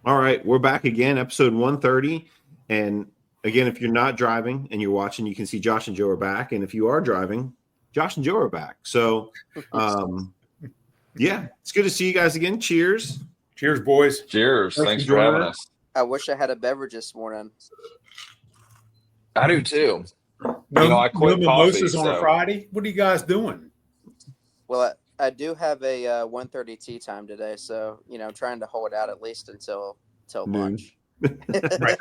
All right, we're back again, episode 130. And again, if you're not driving and you're watching, you can see Josh and Joe are back. And if you are driving, Josh and Joe are back. So, yeah, it's good to see you guys again. Cheers. Cheers, boys. Cheers. Thanks for having us. I wish I had a beverage this morning. I do too. No, I quit no mimosas coffee, on a Friday. What are you guys doing? Well, I do have a 1:30 tea time today, so I'm trying to hold out at least until lunch. Right.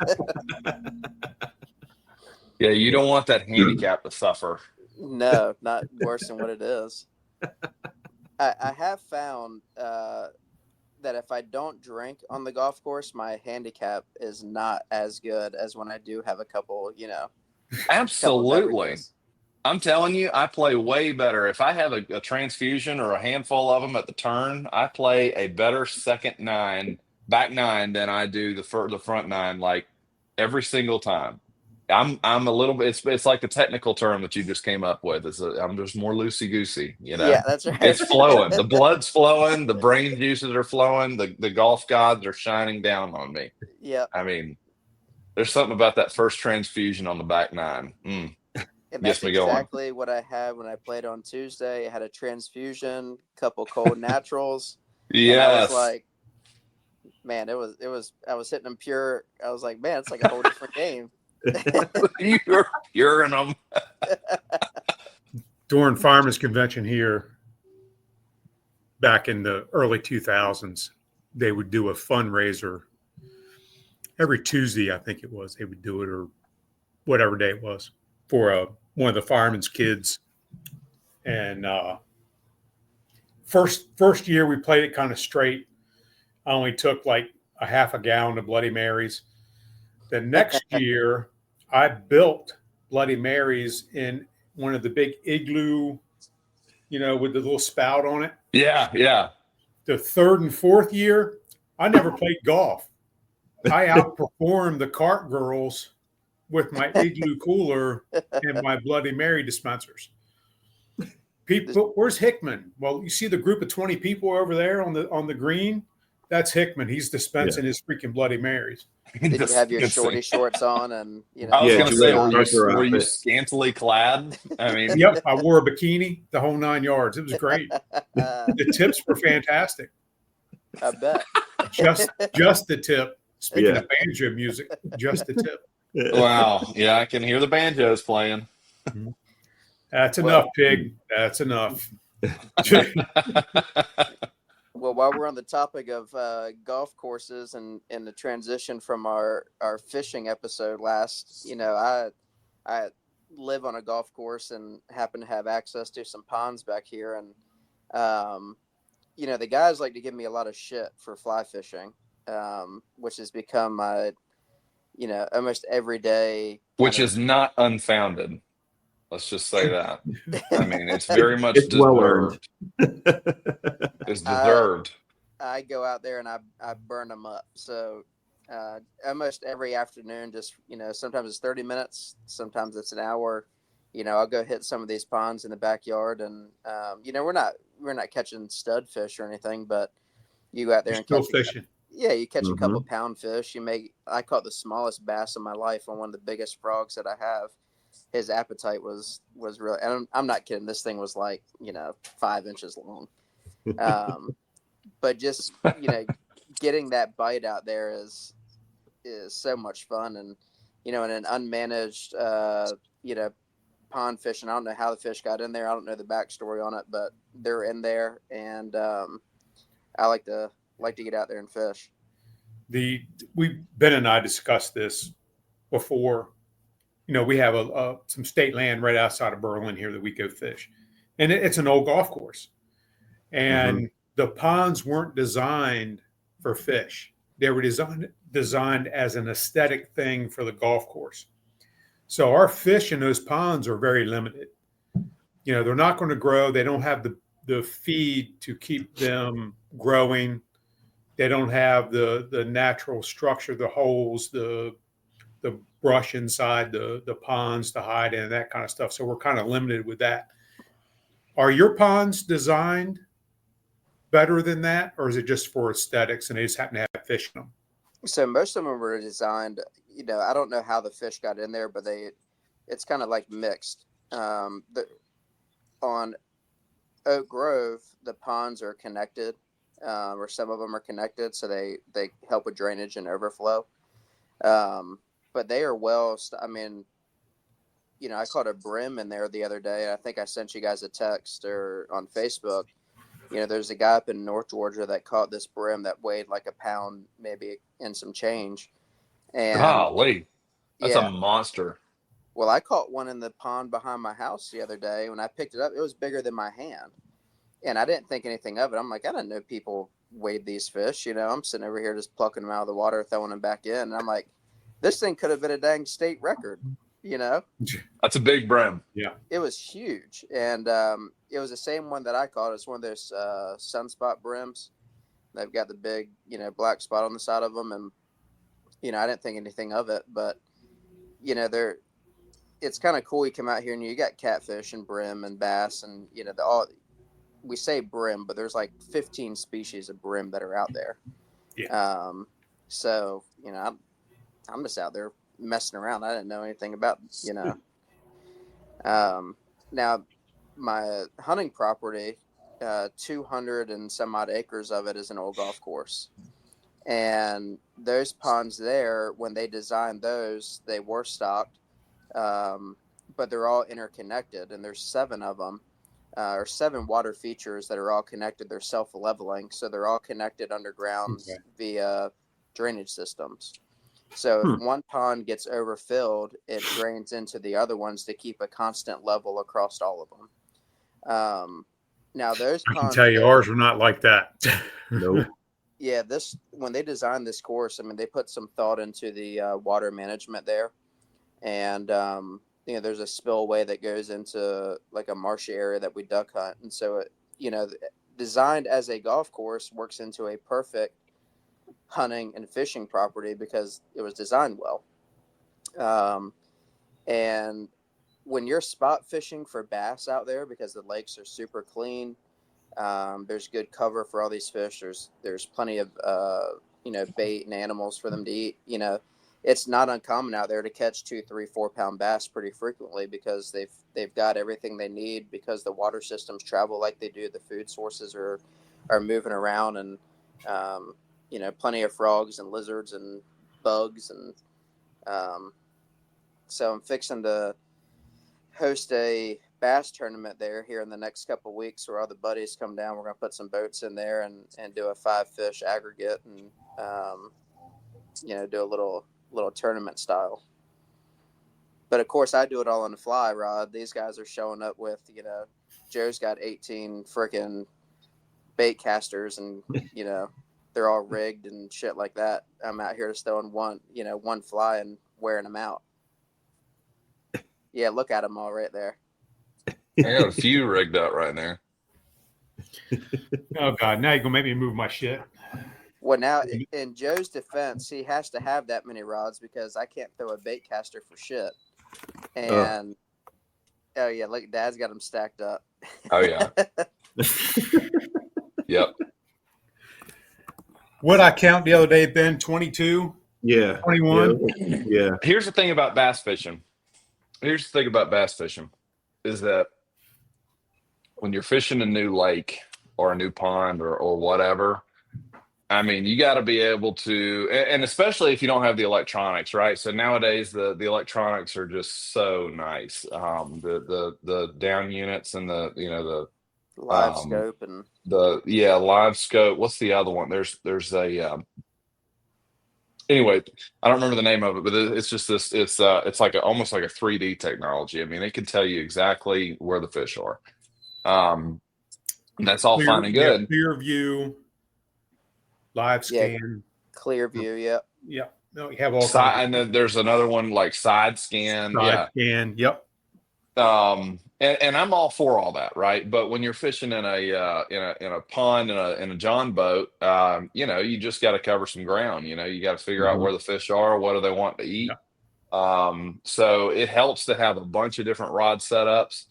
Yeah, you don't want that handicap to suffer. No, not worse than what it is. I have found that if I don't drink on the golf course, my handicap is not as good as when I do have a couple, Absolutely. I'm telling you, I play way better. If I have a transfusion or a handful of them at the turn, I play a better back nine than I do the front nine, like every single time. I'm a little bit. It's like the technical term that you just came up with. I'm just more loosey goosey. Yeah, that's right. It's flowing. The blood's flowing. The brain juices are flowing. The golf gods are shining down on me. Yeah. I mean, there's something about that first transfusion on the back nine. And that's exactly what I had when I played on Tuesday. I had a transfusion, couple cold naturals. Yes. I was like, man, I was hitting them pure. I was like, man, it's like a whole different game. You're in them. During Fireman's Convention here back in the early 2000s, they would do a fundraiser every Tuesday, I think it was. They would do it, or whatever day it was, for one of the firemen's kids. And first year we played it kind of straight. I only took like a half a gallon of Bloody Marys. The next year, I built Bloody Marys in one of the big igloo, with the little spout on it. Yeah, yeah. The third and fourth year, I never played golf. I outperformed the cart girls with my igloo cooler and my Bloody Mary dispensers. People, where's Hickman? Well, you see the group of 20 people over there on the green? That's Hickman. He's dispensing his freaking Bloody Marys. Did you have your shorty shorts on? And I was going to say, were you scantily clad? I mean, yep, I wore a bikini, the whole 9 yards. It was great. The tips were fantastic. I bet. Just the tip. Speaking of banjo music, just the tip. Wow. Yeah, I can hear the banjos playing. That's enough, Pig. That's enough. Well, while we're on the topic of golf courses and the transition from our fishing episode last, I live on a golf course and happen to have access to some ponds back here. And, the guys like to give me a lot of shit for fly fishing, which has become my, almost every day. Which is not unfounded. Let's just say that. I mean, it's very much deserved. Well earned. It's deserved. I go out there and I burn them up. So almost every afternoon, just, sometimes it's 30 minutes, sometimes it's an hour. I'll go hit some of these ponds in the backyard, and we're not catching stud fish or anything, but you go out there and catch fishing. You catch a couple pound fish. I caught the smallest bass of my life on one of the biggest frogs that I have. His appetite was really, and I'm not kidding. This thing was like, 5 inches long. But just, getting that bite out there is so much fun. And, in an unmanaged, pond fishing, I don't know how the fish got in there. I don't know the backstory on it, but they're in there. And, I like to get out there and fish. Ben and I discussed this before. We have some state land right outside of Berlin here that we go fish. And it's an old golf course. And the ponds weren't designed for fish. They were designed as an aesthetic thing for the golf course. So our fish in those ponds are very limited. They're not going to grow. They don't have the feed to keep them growing. They don't have the natural structure, the holes, the brush inside the ponds to hide in, that kind of stuff. So we're kind of limited with that. Are your ponds designed better than that, or is it just for aesthetics and they just happen to have fish in them? So most of them were designed, I don't know how the fish got in there, but it's kind of like mixed. On Oak Grove, the ponds are connected, or some of them are connected, so they help with drainage and overflow. But they are I mean, I caught a brim in there the other day. I think I sent you guys a text or on Facebook. There's a guy up in North Georgia that caught this brim that weighed like a pound, maybe, and some change. And Golly, that's a yeah, monster. well, I caught one in the pond behind my house the other day. When I picked it up, it was bigger than my hand. And I didn't think anything of it. I'm like, I didn't know people weighed these fish. I'm sitting over here just plucking them out of the water, throwing them back in. And I'm like, this thing could have been a dang state record, That's a big brim. Yeah. It was huge. And it was the same one that I caught. It's one of those sunspot brims. They've got the big, black spot on the side of them. And, I didn't think anything of it. But, it's kind of cool. You come out here and you got catfish and brim and bass and, we say brim, but there's like 15 species of brim that are out there. Yeah. So, I'm just out there messing around. I didn't know anything about, now my hunting property, 200 and some odd acres of it is an old golf course. And those ponds there, when they designed those, they were stocked, but they're all interconnected, and there's 7 of them. Or 7 water features that are all connected. They're self-leveling, so they're all connected underground via drainage systems. So if one pond gets overfilled, it drains into the other ones to keep a constant level across all of them. Now those ponds, I can tell you, ours are not like that. Nope. Yeah, when they designed this course, I mean, they put some thought into the water management there, and there's a spillway that goes into like a marshy area that we duck hunt. And so it, designed as a golf course works into a perfect hunting and fishing property because it was designed well. And when you're spot fishing for bass out there, because the lakes are super clean, there's good cover for all these fish. There's plenty of, bait and animals for them to eat, It's not uncommon out there to catch 2, 3, 4 pound bass pretty frequently because they've got everything they need because the water systems travel like they do. The food sources are moving around, and plenty of frogs and lizards and bugs, and so I'm fixing to host a bass tournament there here in the next couple of weeks where all the buddies come down. We're gonna put some boats in there and do a 5 fish aggregate and do a little tournament style. But of course I do it all on the fly, Rod. These guys are showing up with, Joe's got 18 freaking bait casters and, they're all rigged and shit like that. I'm out here just throwing one fly and wearing them out. Yeah. Look at them all right there. I got a few rigged up right there. Oh God. Now you're going to make me move my shit. Well, now in Joe's defense, he has to have that many rods because I can't throw a bait caster for shit. And oh yeah, look, Dad's got them stacked up. Oh yeah. Yep. What I count the other day, Ben, 22. Yeah. 21. Yeah. Here's the thing about bass fishing. Is that when you're fishing a new lake or a new pond or whatever, I mean, you got to be able to, and especially if you don't have the electronics, right? So nowadays the electronics are just so nice. The down units and the Live scope and live scope. What's the other one? There's a anyway, I don't remember the name of it, but it's just this. It's like almost like a 3D technology. I mean, it can tell you exactly where the fish are. That's all fine and good. Clear view. Live scan, clear view, yep. Yeah, no, you have all and then there's another one like side scan, scan, yep. And I'm all for all that, right? But when you're fishing in a pond in a John boat, you just got to cover some ground. You got to figure out where the fish are, what do they want to eat. Yep. So it helps to have a bunch of different rod setups.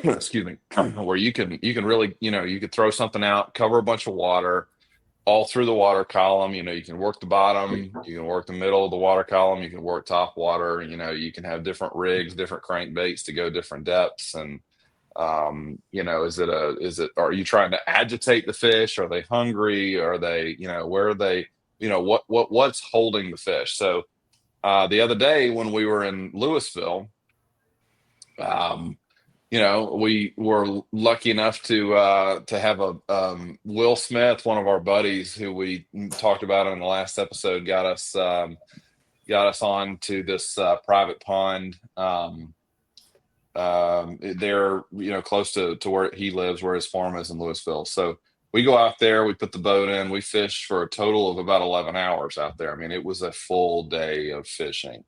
Excuse me, where you can really, you could throw something out, cover a bunch of water, all through the water column. You can work the bottom, you can work the middle of the water column, you can work top water. You can have different rigs, different crankbaits to go different depths. And are you trying to agitate the fish? Are they hungry? Are they, where are they, what's holding the fish? So the other day when we were in Louisville, we were lucky enough to have a Will Smith, one of our buddies who we talked about in the last episode, got us on to this private pond. They're close to where he lives, where his farm is in Louisville. So we go out there, we put the boat in, we fish for a total of about 11 hours out there. I mean, it was a full day of fishing.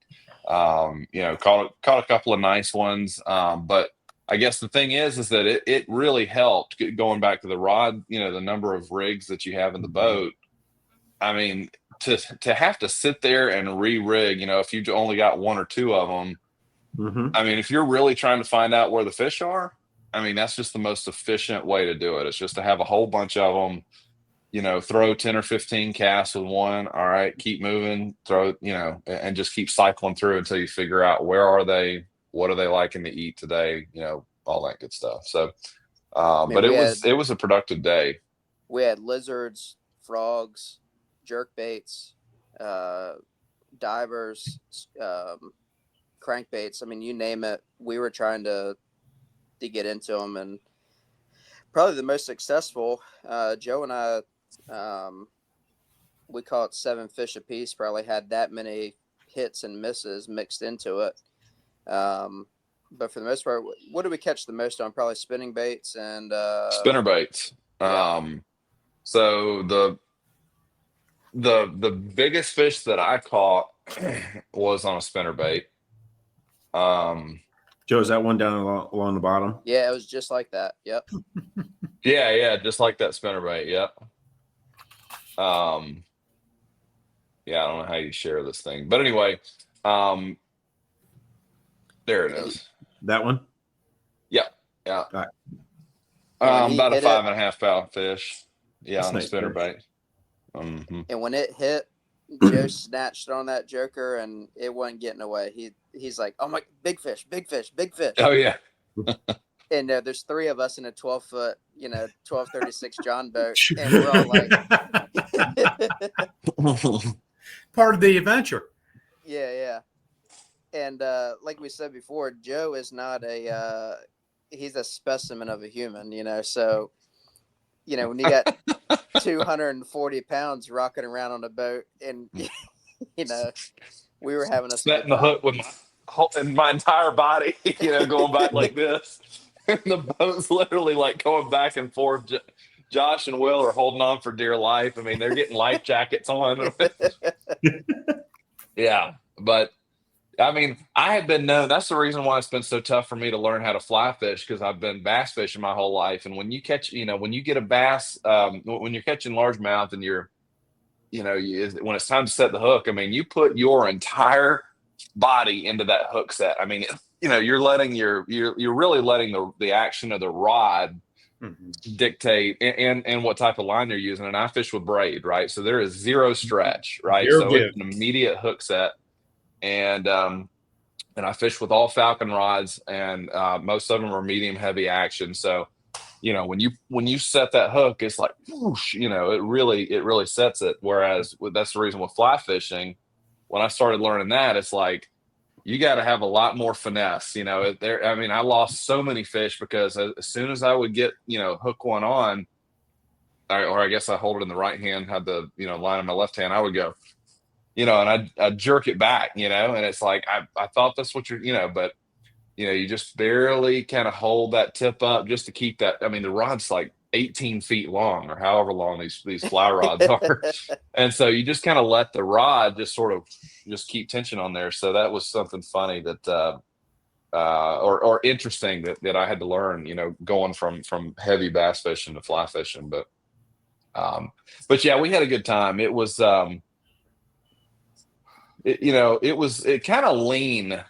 Caught a couple of nice ones, but I guess the thing is that it really helped going back to the rod, the number of rigs that you have in the boat. I mean, to have to sit there and re-rig, if you only got one or two of them, I mean, if you're really trying to find out where the fish are, I mean, that's just the most efficient way to do it. It's just to have a whole bunch of them, throw 10 or 15 casts with one. All right, keep moving, throw, and just keep cycling through until you figure out where are they, what are they liking to eat today, all that good stuff. So, but it was a productive day. We had lizards, frogs, jerkbaits, divers, crankbaits. I mean, you name it. We were trying to get into them, and probably the most successful, Joe and I, we caught 7 fish apiece, probably had that many hits and misses mixed into it. But for the most part, what did we catch the most on? Probably spinning baits and spinner baits. Yeah. So the biggest fish that I caught was on a spinner bait. Joe, is that one down along the bottom? Yeah, it was just like that. Yep. Yeah, just like that spinner bait. Yep. Yeah, I don't know how you share this thing, but anyway, there it is. That one? Yeah. All right. About a 5.5 pound fish. Yeah, That's on the nice spinner fish. bait. Mm-hmm. And when it hit, Joe snatched on that joker, and it wasn't getting away. He's like, "Oh my, big fish, big fish, big fish!" Oh yeah. And there's 3 of us in a 12-foot, 1236 John boat, and we're all like, Part of the adventure. yeah. And like we said before, Joe is not he's a specimen of a human, So, when you got 240 pounds rocking around on a boat, and we were having a setting the hook with my entire body, going back like this. And the boat's literally like going back and forth. Josh and Will are holding on for dear life. I mean, they're getting life jackets on. Yeah, but I mean, I have been known. That's the reason why it's been so tough for me to learn how to fly fish, because I've been bass fishing my whole life. And when you catch, when you get a bass, when you're catching largemouth and you're, when it's time to set the hook, I mean, you put your entire body into that hook set. I mean, you're really letting the action of the rod dictate and what type of line they're using. And I fish with braid, right? So there is zero stretch, right? It's an immediate hook set. And I fish with all Falcon rods, and most of them are medium heavy action. So, when you set that hook, it's like whoosh, it really sets it. Whereas that's the reason with fly fishing, when I started learning that, it's like you got to have a lot more finesse. I lost so many fish because as soon as I would get hook one on, or I guess I hold it in the right hand, had the line in my left hand, I would go. And I'd jerk it back, and it's like, I thought that's what but, you just barely kind of hold that tip up just to keep that. I mean, the rod's like 18 feet long, or however long these fly rods are. And so you just kind of let the rod just sort of just keep tension on there. So that was something funny that, or interesting that I had to learn, going from heavy bass fishing to fly fishing. But yeah, we had a good time. It was, it kind of lean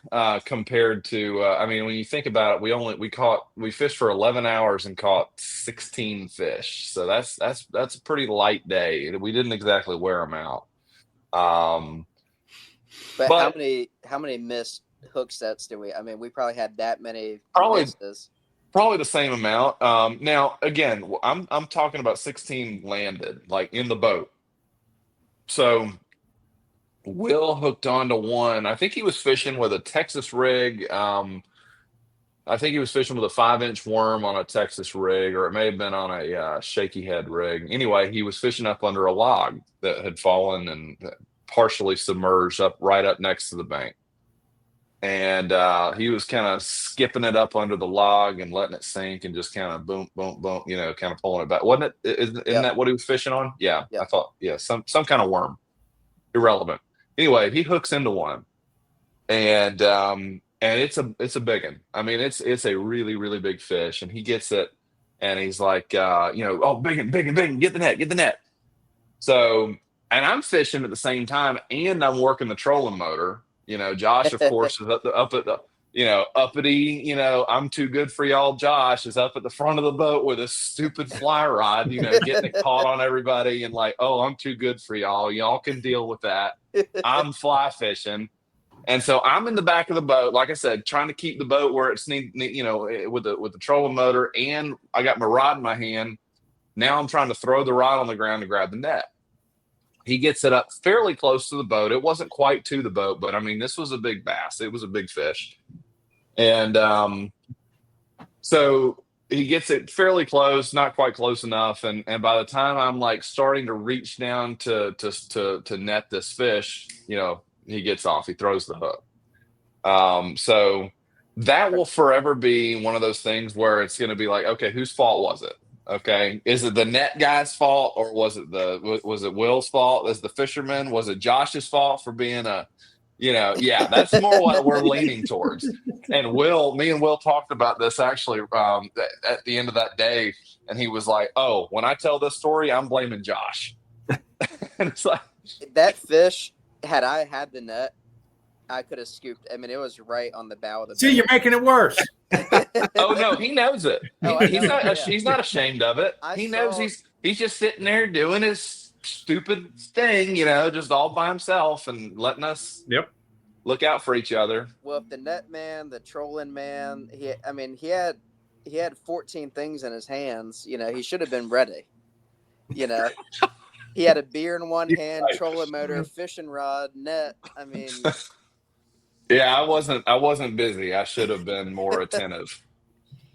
compared to. I mean, when you think about it, we fished for 11 hours and caught 16 fish. So that's a pretty light day. We didn't exactly wear them out. But But how many missed hook sets do we? I mean, we probably had that many probably misses. probably the same amount. Now again, I'm talking about 16 landed, like in the boat. So Will hooked onto one. I think he was fishing with a Texas rig. I think he was fishing with a 5-inch worm on a Texas rig, or it may have been on a shaky head rig. Anyway, he was fishing up under a log that had fallen and partially submerged right up next to the bank. And he was kind of skipping it up under the log and letting it sink and just kind of boom, boom, boom, kind of pulling it back. Wasn't it? Isn't that what he was fishing on? Yeah, Yep. I thought, yeah, some kind of worm. Irrelevant. Anyway, he hooks into one, and it's a big one. I mean, it's a really, really big fish, and he gets it, and he's like, oh, big one, get the net. So, and I'm fishing at the same time, and I'm working the trolling motor. Josh, of course, is up at the, uppity, I'm too good for y'all. Josh is up at the front of the boat with a stupid fly rod, getting it caught on everybody and like, oh, I'm too good for y'all. Y'all can deal with that. I'm fly fishing. And so I'm in the back of the boat, like I said, trying to keep the boat where it's with the trolling motor, and I got my rod in my hand. Now I'm trying to throw the rod on the ground to grab the net. He gets it up fairly close to the boat. It wasn't quite to the boat, but I mean, this was a big bass. It was a big fish. And so he gets it fairly close, not quite close enough. And by the time I'm like starting to reach down to net this fish, he gets off. He throws the hook. So that will forever be one of those things where it's going to be like, okay, whose fault was it? Okay, is it the net guy's fault, or was it Will's fault as the fisherman? Was it Josh's fault for being that's more what we're leaning towards. And me and Will talked about this actually at the end of that day, and he was like, "Oh, when I tell this story, I'm blaming Josh." And it's like That fish, had I had the net, I could have scooped. I mean, it was right on the bow of the boat. See, you're making it worse. oh no, he knows it. He's not ashamed of it. He knows he's just sitting there doing his stupid thing, just all by himself and letting us look out for each other. Well, if the net man, the trolling man, he had 14 things in his hands. He should have been ready. He had a beer in one hand, trolling motor, fishing rod, net. I mean. Yeah, I wasn't busy. I should have been more attentive.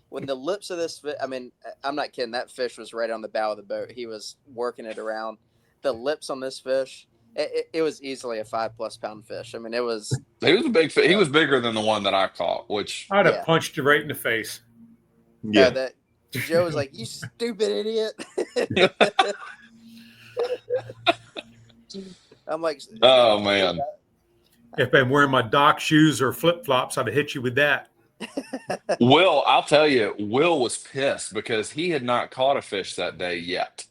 When the lips of this fish, I mean, I'm not kidding. That fish was right on the bow of the boat. He was working it around. The lips on this fish, it was easily a 5+ pound fish. I mean, he was a big fish. He was bigger than the one that I caught, which I'd have punched you right in the face. Yeah. that Joe was like, "You stupid idiot." I'm like, oh man. If I'm wearing my dock shoes or flip flops, I'd have hit you with that. Will, I'll tell you, Will was pissed because he had not caught a fish that day yet.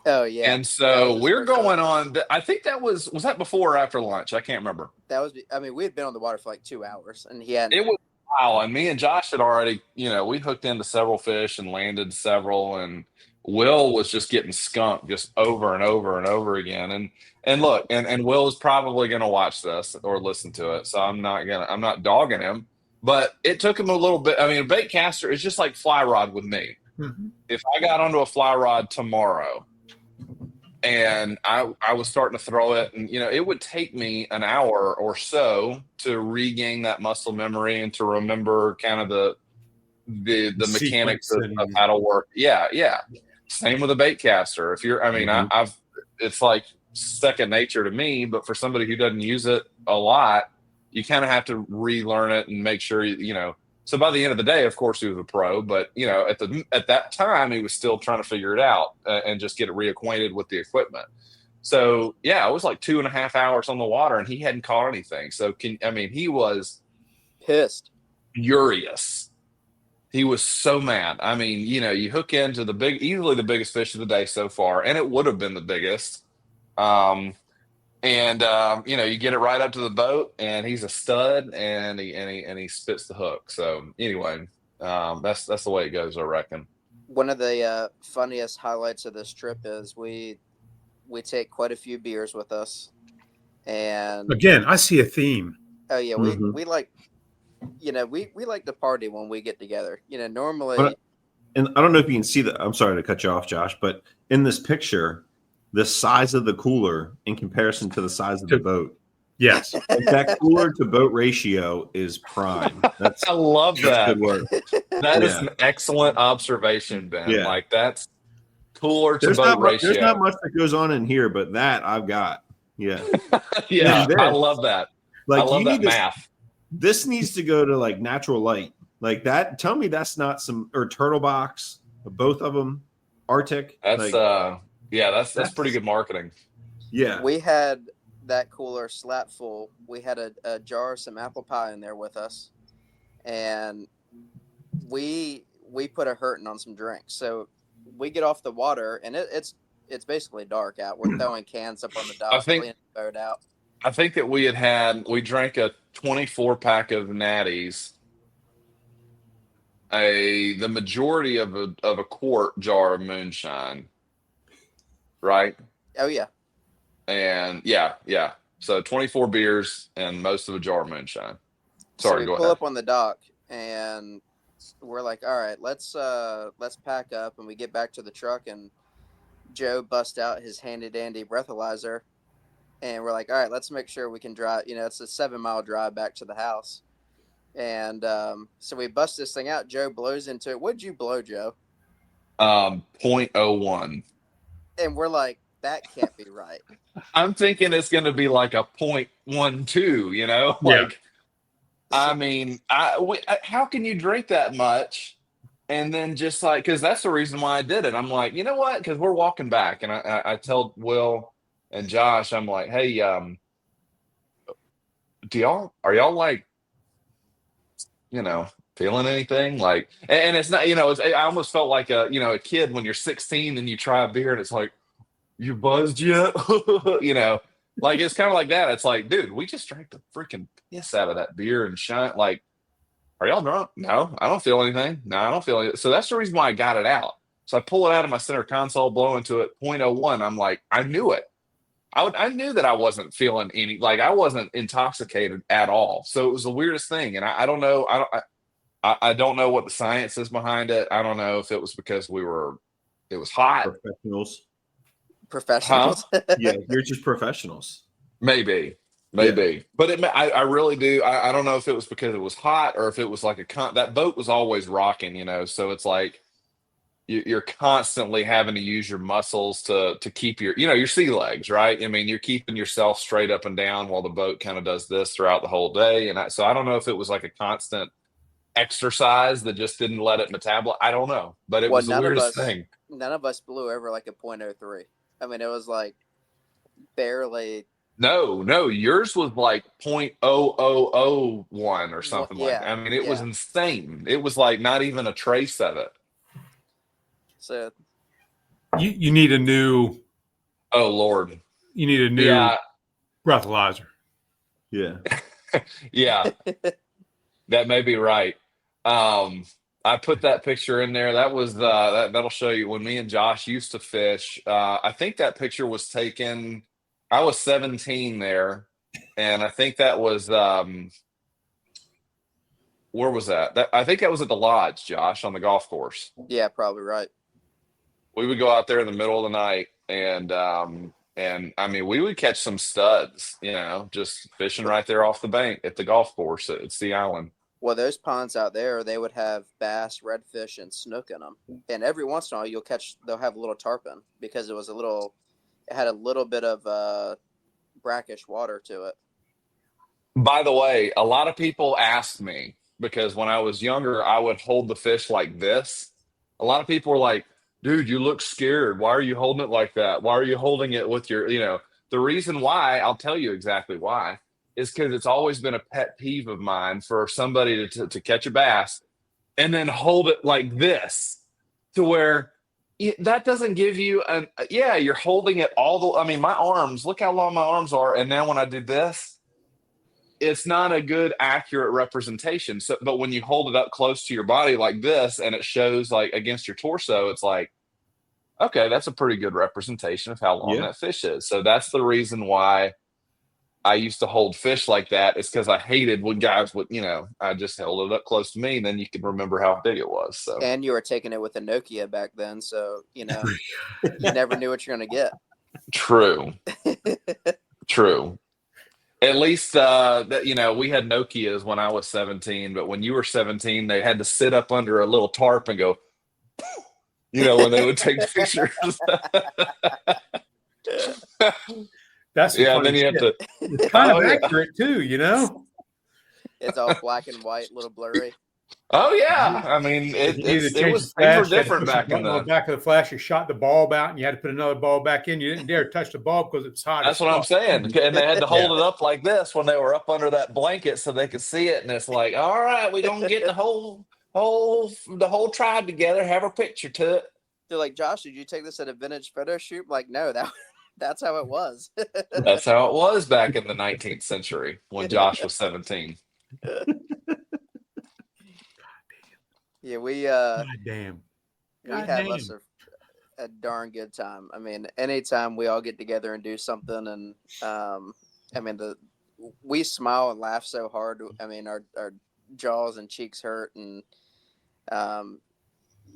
Oh yeah. And so we're going on. I think that was that before or after lunch? I can't remember. I mean, we had been on the water for like 2 hours, and he had. It was wow. And me and Josh had already, we hooked into several fish and landed several, and Will was just getting skunked just over and over and over again. And look, and Will is probably going to watch this or listen to it, so I'm not dogging him. But it took him a little bit. I mean, a bait caster is just like fly rod with me. Mm-hmm. If I got onto a fly rod tomorrow and I was starting to throw it, and it would take me an hour or so to regain that muscle memory and to remember kind of the mechanics of how to work. Yeah. Same with a bait caster. If you're, it's like second nature to me, but for somebody who doesn't use it a lot, you kind of have to relearn it and make sure so by the end of the day, of course, he was a pro, but at that time he was still trying to figure it out and just get reacquainted with the equipment. So yeah, it was like 2.5 hours on the water and he hadn't caught anything. So he was pissed, furious. He was so mad. I mean, you hook into easily the biggest fish of the day so far, and it would have been the biggest. And And you get it right up to the boat, and he's a stud, and he spits the hook. So anyway, that's the way it goes, I reckon. One of the funniest highlights of this trip is we take quite a few beers with us, and Again, I see a theme. oh yeah, Mhm. we like, we like to party when we get together. Normally, And I don't know if you can see that. I'm sorry to cut you off, Josh, but in this picture, the size of the cooler in comparison to the size of the boat, Yes. like that cooler to boat ratio is prime. I love that. Good work. That is Yeah. an excellent observation, Ben. Yeah. Like that's cooler to There's boat not ratio. there's not much that goes on in here, but that I've got. Yeah. Yeah, And this, I love that. Like I love you that need to, math. this needs to go to like natural light. Like that. Tell me that's not some or turtle box, both of them, Arctic. That's like, that's pretty good marketing. yeah. we had that cooler slap full. We had a jar of some apple pie in there with us, and we put a hurting on some drinks. So we get off the water, and it's basically dark out. We're throwing cans up on the dock, cleaning the boat out. I think that we drank a 24 pack of natties, the majority of a quart jar of moonshine, right? Oh yeah. And yeah. So 24 beers and most of a jar of moonshine. So Sorry, we go pull ahead. up on the dock, and we're like, all right, let's pack up, and we get back to the truck, and Joe busts out his handy dandy breathalyzer, and we're like, all right, let's make sure we can drive. It's a 7-mile drive back to the house, and so we bust this thing out. Joe blows into it. What'd you blow, Joe? 0.01. And we're like, that can't be right. I'm thinking it's going to be like a 0.12. Yeah. Like, I mean, how can you drink that much? And then just like, because that's the reason why I did it. I'm like, you know what? Because we're walking back, and I tell Will and Josh, I'm like, hey, are y'all like, feeling anything? Like, and it's not, I almost felt like a kid when you're 16 and you try a beer and it's like, you buzzed yet? Like it's kind of like that. It's like, dude, we just drank the freaking piss out of that beer and shine. Like, are y'all drunk? No, I don't feel anything. No, I don't feel anything. So that's the reason why I got it out. So I pull it out of my center console, blow into it, 0.01. I'm like, I knew it. I knew that I wasn't feeling any, like I wasn't intoxicated at all. So it was the weirdest thing. And I don't know. I don't know what the science is behind it. I don't know if it was because it was hot. Professionals. Huh? Yeah, you're just professionals. Maybe. But I really do. I don't know if it was because it was hot or if it was like that boat was always rocking, so it's like you're constantly having to use your muscles to keep your sea legs, right? I mean, you're keeping yourself straight up and down while the boat kind of does this throughout the whole day. And so I don't know if it was like a constant exercise that just didn't let it metabolize. I don't know, but it was the weirdest thing. None of us blew over like a 0.03. I mean, it was like barely. No, yours was like 0.0001 or something like that. I mean, it was insane. It was like not even a trace of it. So you need a new. Oh Lord, you need a new breathalyzer. Yeah, yeah, that may be right. I put that picture in there. That was that'll show you when me and Josh used to fish. I think that picture was taken. I was 17 there, and I think that was where was that? I think that was at the lodge, Josh, on the golf course. Yeah, probably right. We would go out there in the middle of the night, and I mean, we would catch some studs, just fishing right there off the bank at the golf course at Sea Island. Well, those ponds out there, they would have bass, redfish, and snook in them. And every once in a while, they'll have a little tarpon because it had a little bit of brackish water to it. By the way, a lot of people asked me, because when I was younger, I would hold the fish like this. A lot of people were like, dude, you look scared. Why are you holding it like that? Why are you holding it with your, the reason why, I'll tell you exactly why, is because it's always been a pet peeve of mine for somebody to catch a bass and then hold it like this to where, that doesn't give you you're holding it I mean, my arms, look how long my arms are. And now when I do this, it's not a good accurate representation. So, but when you hold it up close to your body like this and it shows like against your torso, it's like, okay, that's a pretty good representation of how long that fish is. So that's the reason why I used to hold fish like that. It's because I hated when guys would, I just held it up close to me, and then you can remember how big it was. So, and you were taking it with a Nokia back then, so you never knew what you're gonna get. True. At least that we had Nokias when I was 17, but when you were 17, they had to sit up under a little tarp and go, when they would take pictures. That's then you have to. It's kind of accurate too, It's all black and white, a little blurry. Oh yeah, I mean things were different back in the back of the flash. You shot the bulb out, and you had to put another bulb back in. You didn't dare touch the bulb because it's hot. That's what I'm saying. And they had to hold it up like this when they were up under that blanket so they could see it. And it's like, all right, we don't get the whole tribe together, have a picture to it. They're like, Josh, did you take this at a vintage photo shoot? I'm like, no, that's how it was. That's how it was back in the 19th century when Josh was 17. Yeah, we God had us a darn good time. I mean, anytime we all get together and do something, and we smile and laugh so hard. I mean, our jaws and cheeks hurt, and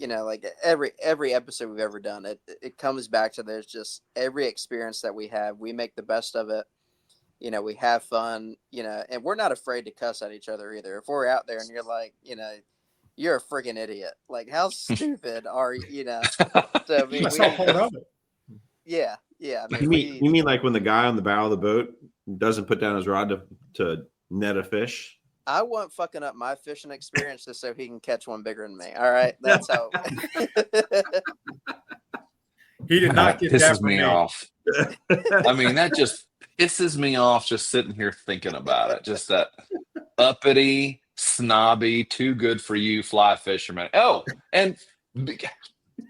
like every episode we've ever done, it comes back to there's just every experience that we have, we make the best of it. We have fun, and we're not afraid to cuss at each other either. If we're out there and you're like, you're a freaking idiot. Like, how stupid are you? So that's all part of it. Yeah. I mean, you mean like when the guy on the bow of the boat doesn't put down his rod to net a fish? I want fucking up my fishing experience just so he can catch one bigger than me. All right, that's how. He did not get pisses me off. I mean, that just pisses me off just sitting here thinking about it. Just that uppity, snobby, too good for you fly fisherman. Oh, and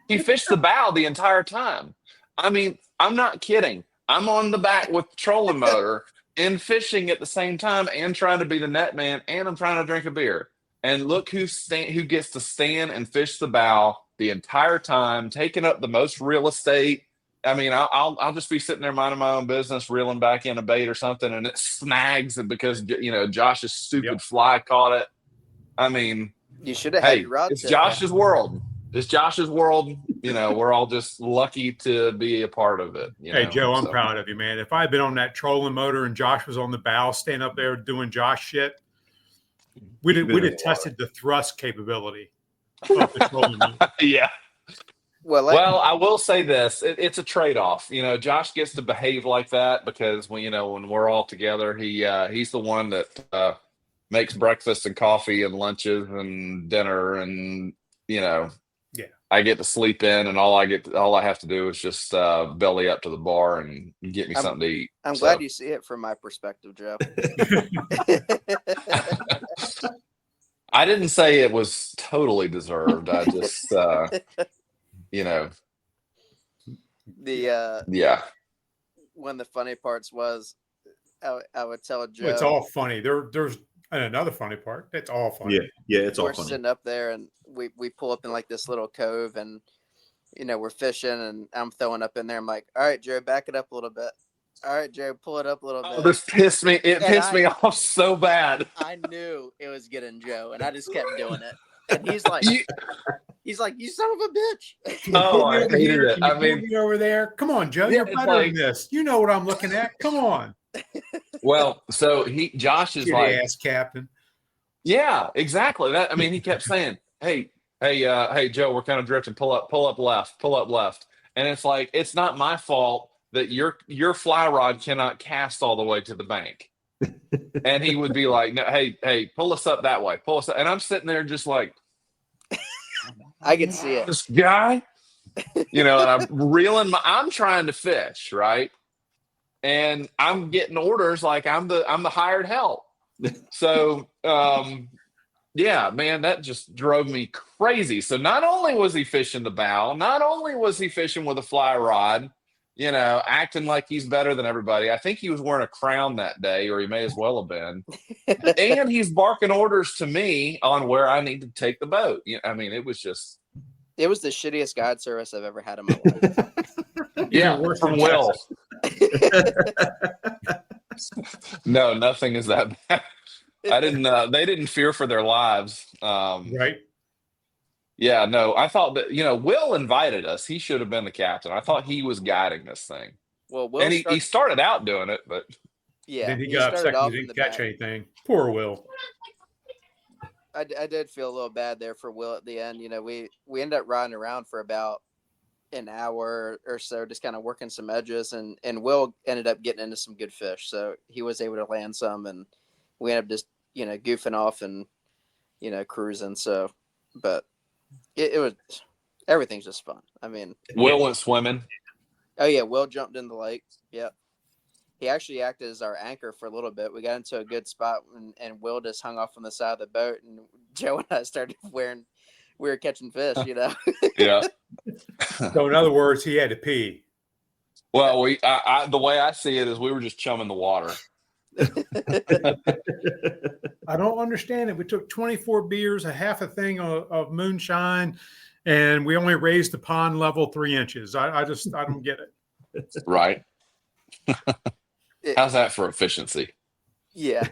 he fished the bow the entire time. I mean, I'm not kidding. I'm on the back with the trolling motor and fishing at the same time and trying to be the net man, and I'm trying to drink a beer. And look who gets to stand and fish the bow the entire time, taking up the most real estate. I mean, I'll just be sitting there minding my own business, reeling back in a bait or something, and it snags, and because Josh's stupid fly caught it. I mean, you should have had your rod. It's Josh's world. It's Josh's world. We're all just lucky to be a part of it. Hey, Joe, I'm proud of you, man. If I had been on that trolling motor and Josh was on the bow, standing up there doing Josh shit, we'd have tested the thrust capability of the trolling motor. Yeah. Well, I will say this: it's a trade-off. Josh gets to behave like that because when we're all together, he's the one that makes breakfast and coffee and lunches and dinner, and I get to sleep in, and all I have to do is just belly up to the bar and get me something to eat. I'm glad you see it from my perspective, Joe. I didn't say it was totally deserved. I just, one of the funny parts was I would tell Joe. It's all funny. There's another funny part. It's all funny. Yeah, it's all funny. We're sitting up there, and we pull up in like this little cove, and we're fishing, and I'm throwing up in there. I'm like, all right, Joe, back it up a little bit. All right, Joe, pull it up a little bit. This pissed me. It pissed me off so bad. I knew it was getting Joe, and I just kept doing it. And he's like, you son of a bitch. Oh, I hated it. I mean, over there. Come on, Joe. You're better than this. You know what I'm looking at. Come on. Well, so Josh is like, ass captain. Yeah, exactly. That, I mean, he kept saying, hey, Joe, we're kind of drifting. Pull up left. And it's like, it's not my fault that your fly rod cannot cast all the way to the bank. And he would be like, no, hey, pull us up that way. Pull us up. And I'm sitting there just like, I can see it. This guy, and I'm reeling I'm trying to fish, right? And I'm getting orders like I'm the hired help. So, yeah, man, that just drove me crazy. So not only was he fishing the bow, not only was he fishing with a fly rod, acting like he's better than everybody. I think he was wearing a crown that day, or he may as well have been. And he's barking orders to me on where I need to take the boat. I mean, it was just. It was the shittiest guide service I've ever had in my life. Yeah, worse from than Will. No, nothing is that bad. I didn't. They didn't fear for their lives. Right. Yeah, no. I thought that Will invited us. He should have been the captain. I thought he was guiding this thing. Well, Will And he started out doing it, but yeah, Then he got upset because he didn't catch anything. Poor Will. I did feel a little bad there for Will at the end. We ended up riding around for about an hour or so, just kind of working some edges, and Will ended up getting into some good fish. So he was able to land some, and we ended up just, goofing off and, cruising. So, but it was, everything's just fun. I mean, Will went swimming. Oh yeah. Will jumped in the lake. Yep. He actually acted as our anchor for a little bit. We got into a good spot, and Will just hung off on the side of the boat, and Joe and I started we were catching fish, Yeah. So in other words, he had to pee. Well, the way I see it is we were just chumming the water. I don't understand it. We took 24 beers, a half a thing of moonshine, and we only raised the pond level 3 inches. I don't get it. Right. How's that for efficiency? Yeah.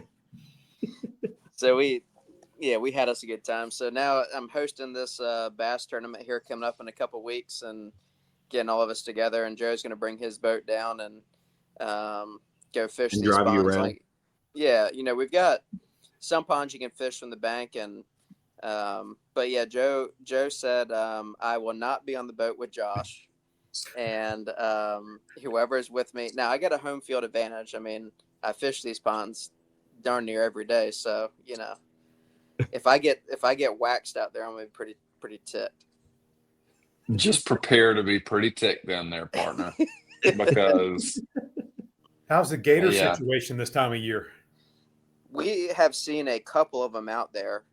So we had us a good time. So now I'm hosting this bass tournament here coming up in a couple weeks, and getting all of us together. And Joe's going to bring his boat down and go fish And these drive you ponds. around. We've got some ponds you can fish from the bank, and but yeah, Joe said I will not be on the boat with Josh. And whoever is with me now, I got a home field advantage. I mean, I fish these ponds darn near every day, so if I get waxed out there, I'm gonna be pretty ticked. Just prepare to be pretty ticked down there, partner. Because how's the gator Yeah. situation this time of year? We have seen a couple of them out there.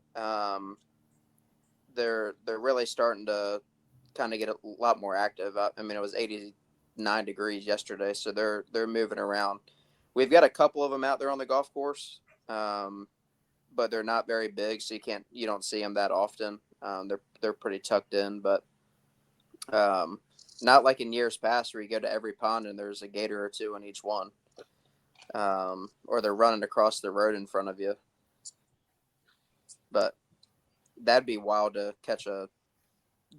They're really starting to kind of get a lot more active. I mean, it was 89 degrees yesterday, so they're moving around. We've got a couple of them out there on the golf course, but they're not very big, so you don't see them that often. They're pretty tucked in, but not like in years past where you go to every pond and there's a gator or two in each one, or they're running across the road in front of you. But that'd be wild to catch a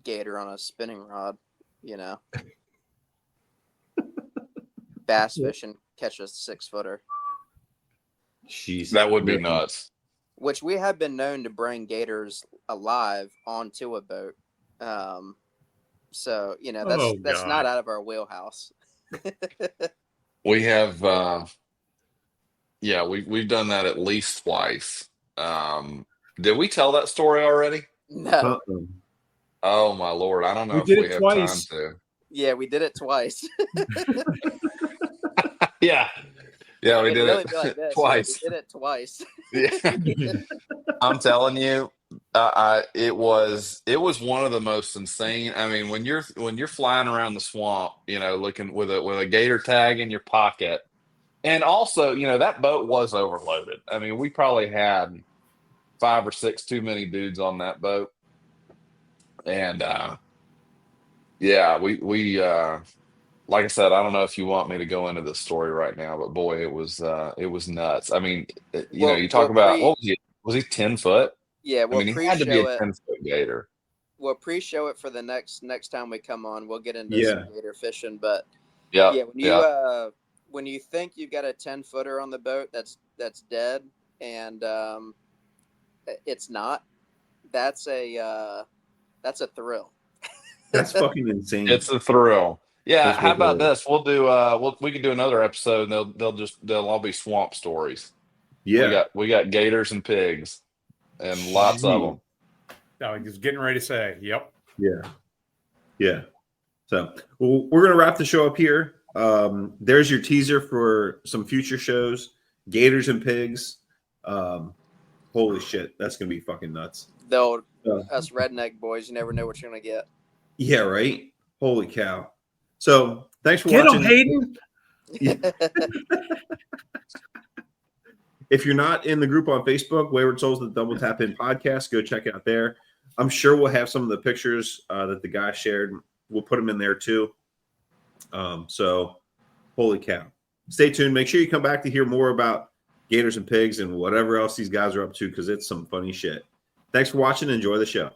gator on a spinning rod, bass fishing, catch a 6-footer. Jeez, that would be nuts. Which we have been known to bring gators alive onto a boat. So that's not out of our wheelhouse. We have we've done that at least twice. Did we tell that story already? No. Oh my Lord. I don't know if we have twice. time to. Yeah, we did it twice. Yeah. Yeah, we did really it be like this. twice. We did it twice. Yeah. I'm telling you, it was one of the most insane. I mean, when you're flying around the swamp, looking with a gator tag in your pocket, and also, that boat was overloaded. I mean, we probably had 5 or 6 too many dudes on that boat, and we like I said, I don't know if you want me to go into this story right now, but boy, it was nuts. I mean, you talk about what was he? Was he 10 foot? Yeah, I mean, he had to be a 10-foot gator. We'll pre-show it for the next time we come on. We'll get into some gator fishing, but when you think you've got a 10-footer on the boat that's dead, and it's not, that's a thrill. That's fucking insane. It's a thrill. Yeah. How about this? We'll do. We can do another episode, and they'll all be swamp stories. Yeah. We got gators and pigs, and lots of them. I was getting ready to say, yep. Yeah. So we're gonna wrap the show up here. There's your teaser for some future shows. Gators and pigs. Holy shit, that's gonna be fucking nuts. Though Uh, us redneck boys, you never know what you're gonna get. yeah, right. Holy cow! So thanks for Get watching. them, Hayden. If you're not in the group on Facebook, Wayward Souls, the Double Tap In podcast, go check it out there. I'm sure we'll have some of the pictures that the guy shared. We'll put them in there too. So, holy cow. Stay tuned. Make sure you come back to hear more about gators and pigs and whatever else these guys are up to because it's some funny shit. Thanks for watching. Enjoy the show.